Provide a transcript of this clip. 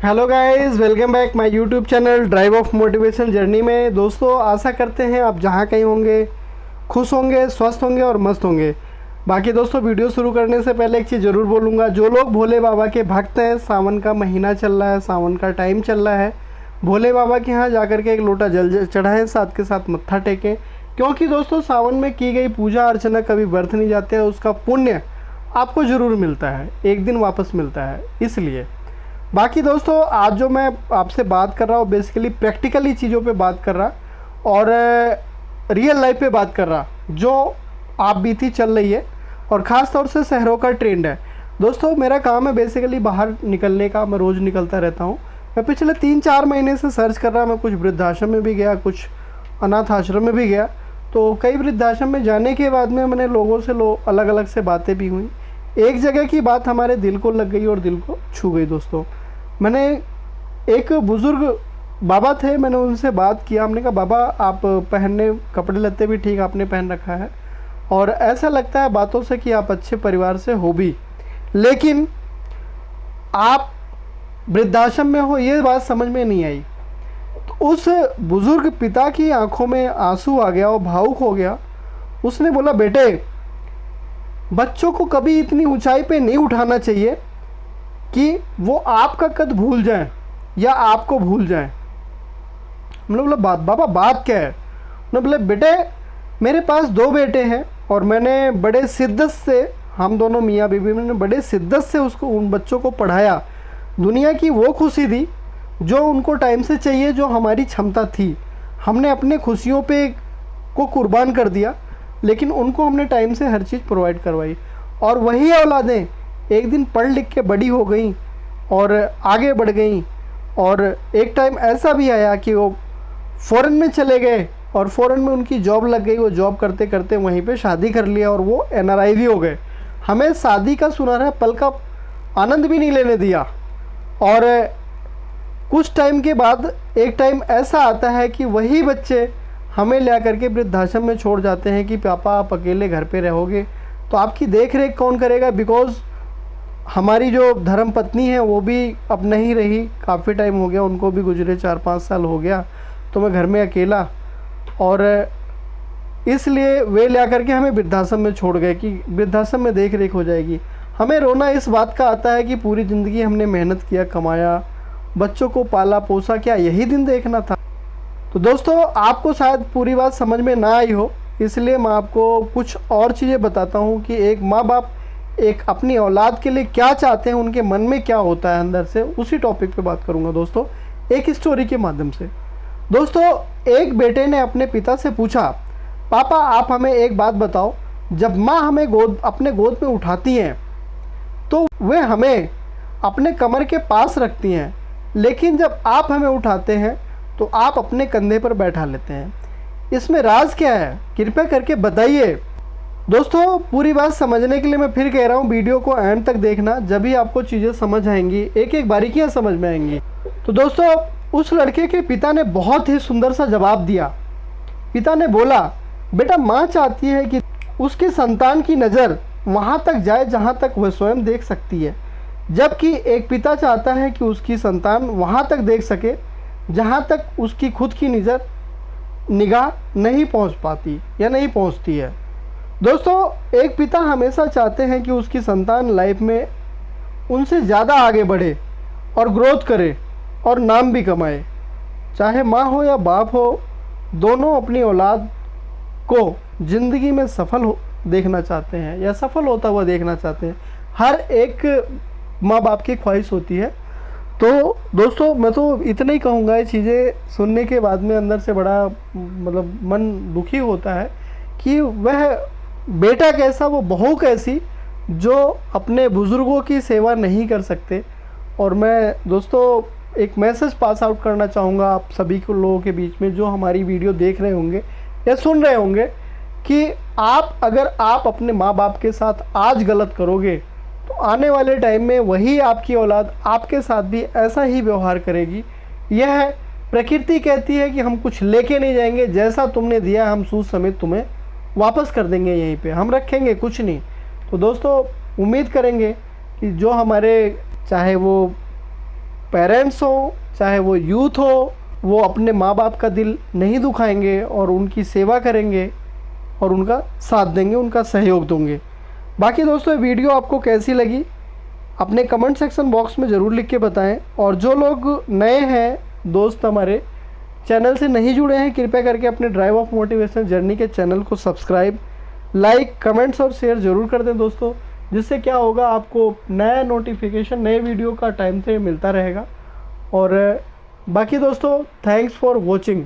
Hello guys, welcome back my YouTube channel drive of motivation journey में। दोस्तों, आशा करते हैं आप जहां कहीं होंगे खुश होंगे, स्वस्थ होंगे और मस्त होंगे। बाकी दोस्तों, वीडियो शुरू करने से पहले एक चीज़ ज़रूर बोलूँगा। जो लोग भोले बाबा के भक्त हैं, सावन का महीना चल रहा है, सावन का टाइम चल रहा है, भोले बाबा के यहाँ जा के एक लोटा जल चढ़ाएँ, साथ के साथ मत्था टेकें। क्योंकि दोस्तों, सावन में की गई पूजा अर्चना कभी व्यर्थ नहीं जाते हैं, उसका पुण्य आपको ज़रूर मिलता है, एक दिन वापस मिलता है। इसलिए बाकी दोस्तों, आज जो मैं आपसे बात कर रहा हूँ बेसिकली प्रैक्टिकली चीज़ों पे बात कर रहा और रियल लाइफ पे बात कर रहा, जो आप बीती चल रही है और ख़ास तौर से शहरों का ट्रेंड है। दोस्तों, मेरा काम है बेसिकली बाहर निकलने का, मैं रोज़ निकलता रहता हूँ। मैं पिछले 3-4 महीने से सर्च कर रहा, मैं कुछ वृद्धाश्रम में भी गया, कुछ अनाथ आश्रम में भी गया। तो कई वृद्धाश्रम में जाने के बाद में मैंने लोगों से अलग अलग से बातें भी हुई। एक जगह की बात हमारे दिल को लग गई और दिल को छू गई। दोस्तों, मैंने एक बुज़ुर्ग बाबा थे, मैंने उनसे बात किया। हमने कहा, बाबा आप पहनने कपड़े लत्ते भी ठीक आपने पहन रखा है और ऐसा लगता है बातों से कि आप अच्छे परिवार से हो भी, लेकिन आप वृद्धाश्रम में हो, ये बात समझ में नहीं आई। तो उस बुज़ुर्ग पिता की आंखों में आंसू आ गया और भावुक हो गया। उसने बोला, बेटे, बच्चों को कभी इतनी ऊंचाई पे नहीं उठाना चाहिए कि वो आपका कद भूल जाएं या आपको भूल जाएं। हमने बोला, बाबा बात क्या है? उन्होंने बोला, बेटे, मेरे पास 2 बेटे हैं और मैंने बड़े शिद्दत से, हम दोनों मियाँ बीवी, मैंने बड़े शिद्दत से उन बच्चों को पढ़ाया। दुनिया की वो खुशी थी जो उनको टाइम से चाहिए, जो हमारी क्षमता थी। हमने अपने खुशियों पे को कुर्बान कर दिया, लेकिन उनको हमने टाइम से हर चीज़ प्रोवाइड करवाई। और वही औलादें एक दिन पढ़ लिख के बड़ी हो गई और आगे बढ़ गई। और एक टाइम ऐसा भी आया कि वो फ़ॉरेन में चले गए और फ़ॉरेन में उनकी जॉब लग गई। वो जॉब करते करते वहीं पे शादी कर लिया और वो NRI भी हो गए। हमें शादी का सुनहरा पल का आनंद भी नहीं लेने दिया। और कुछ टाइम के बाद एक टाइम ऐसा आता है कि वही बच्चे हमें ला करके वृद्धाश्रम में छोड़ जाते हैं कि पापा आप अकेले घर पे रहोगे तो आपकी देख रेख कौन करेगा। बिकॉज़ हमारी जो धर्म पत्नी है वो भी अब नहीं रही, काफ़ी टाइम हो गया, उनको भी गुजरे 4-5 साल हो गया, तो मैं घर में अकेला। और इसलिए वे ला करके हमें वृद्धाश्रम में छोड़ गए कि वृद्धाश्रम में देख रेख हो जाएगी। हमें रोना इस बात का आता है कि पूरी ज़िंदगी हमने मेहनत किया, कमाया, बच्चों को पाला पोसा, क्या यही दिन देखना था? तो दोस्तों, आपको शायद पूरी बात समझ में ना आई हो, इसलिए मैं आपको कुछ और चीज़ें बताता हूँ कि एक माँ बाप एक अपनी औलाद के लिए क्या चाहते हैं, उनके मन में क्या होता है अंदर से। उसी टॉपिक पे बात करूँगा दोस्तों, एक स्टोरी के माध्यम से। दोस्तों, एक बेटे ने अपने पिता से पूछा, पापा आप हमें एक बात बताओ, जब माँ हमें अपने गोद में उठाती हैं तो वे हमें अपने कमर के पास रखती हैं, लेकिन जब आप हमें उठाते हैं तो आप अपने कंधे पर बैठा लेते हैं। इसमें राज क्या है, कृपया करके बताइए। दोस्तों, पूरी बात समझने के लिए मैं फिर कह रहा हूँ, वीडियो को एंड तक देखना, जब भी आपको चीज़ें समझ आएंगी, एक एक बारीकियाँ समझ में आएंगी। तो दोस्तों, उस लड़के के पिता ने बहुत ही सुंदर सा जवाब दिया। पिता ने बोला, बेटा, माँ चाहती है कि उसकी संतान की नज़र वहाँ तक जाए जहाँ तक वह स्वयं देख सकती है, जबकि एक पिता चाहता है कि उसकी संतान वहाँ तक देख सके जहाँ तक उसकी खुद की निगाह नहीं पहुँच पाती या नहीं पहुँचती है। दोस्तों, एक पिता हमेशा चाहते हैं कि उसकी संतान लाइफ में उनसे ज़्यादा आगे बढ़े और ग्रोथ करे और नाम भी कमाए। चाहे माँ हो या बाप हो, दोनों अपनी औलाद को ज़िंदगी में सफल देखना चाहते हैं या सफल होता हुआ देखना चाहते हैं। हर एक माँ बाप की ख्वाहिश होती है। तो दोस्तों, मैं तो इतना ही कहूँगा, ये चीज़ें सुनने के बाद में अंदर से बड़ा मतलब मन दुखी होता है कि वह बेटा कैसा, वो बहू कैसी, जो अपने बुज़ुर्गों की सेवा नहीं कर सकते। और मैं दोस्तों एक मैसेज पास आउट करना चाहूँगा आप सभी को, लोगों के बीच में जो हमारी वीडियो देख रहे होंगे या सुन रहे होंगे, कि अगर आप अपने माँ बाप के साथ आज गलत करोगे तो आने वाले टाइम में वही आपकी औलाद आपके साथ भी ऐसा ही व्यवहार करेगी। यह प्रकृति कहती है कि हम कुछ लेके नहीं जाएंगे, जैसा तुमने दिया हम सूद समेत तुम्हें वापस कर देंगे, यहीं पे हम रखेंगे कुछ नहीं। तो दोस्तों, उम्मीद करेंगे कि जो हमारे, चाहे वो पेरेंट्स हो चाहे वो यूथ हो, वो अपने माँ बाप का दिल नहीं दुखाएंगे और उनकी सेवा करेंगे और उनका साथ देंगे, उनका सहयोग देंगे। बाकी दोस्तों ये वीडियो आपको कैसी लगी अपने कमेंट सेक्शन बॉक्स में ज़रूर लिख के बताएं। और जो लोग नए हैं दोस्त हमारे चैनल से नहीं जुड़े हैं, कृपया करके अपने ड्राइव ऑफ मोटिवेशन जर्नी के चैनल को सब्सक्राइब, लाइक, कमेंट्स और शेयर ज़रूर कर दें दोस्तों, जिससे क्या होगा आपको नया नोटिफिकेशन नए वीडियो का टाइम से मिलता रहेगा। और बाकी दोस्तों थैंक्स फॉर वॉचिंग।